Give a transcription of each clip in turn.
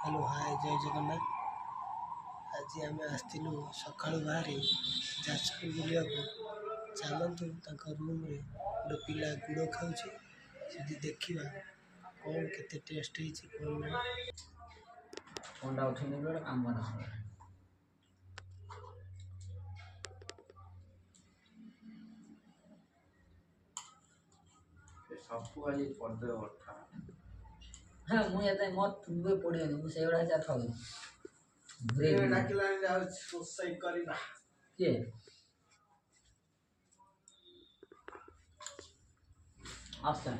Hello hi जय जगन्नाथ। आज आम आसलु सका बाहरी जाजपुर बुलिया चलतु रूम रे गोटे पिला गुड़ खाऊे देखा कौन के टेस्ट कौन ना फोनटा उठेनी गोटे काम बना सबको खाली पड़े अठा हाँ मुझे मत तुमको पड़े मुझे जा खाऊ ब्रेक डाकिला सोसाई करिना के अच्छा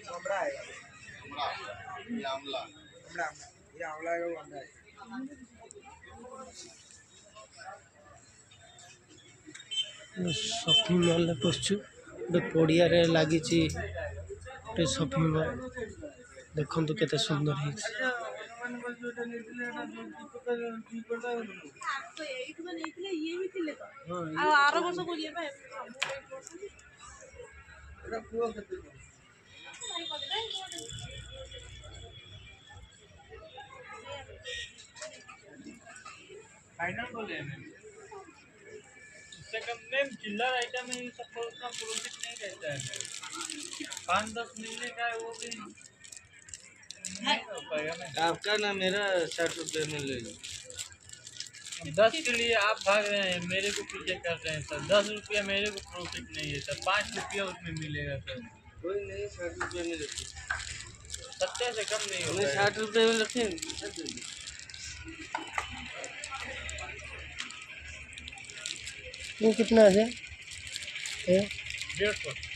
हमरा है ये आमला है बंदा है शॉपिंग मॉल पशु गोटे पड़िया लगी गोटे शॉपिंग मॉल देखु केते सुंदर है उससे कम में चिल्लर आइटम है, सबको उतना प्रॉफिट नहीं रहता है। 5-10 मिलने का है वो भी नहीं हो पाएगा ना। आपका ना मेरा 60 रुपये में ले लो। 10 के लिए आप भाग रहे हैं, मेरे को पीछे कर रहे हैं सर। 10 रुपया मेरे को प्रॉफिट नहीं है सर, 5 रुपया उसमें मिलेगा सर। कोई नहीं 60 रुपये में रखिए, 70 से कम नहीं हमें होगा। 60 रुपये में रखें। वो कितना है 150।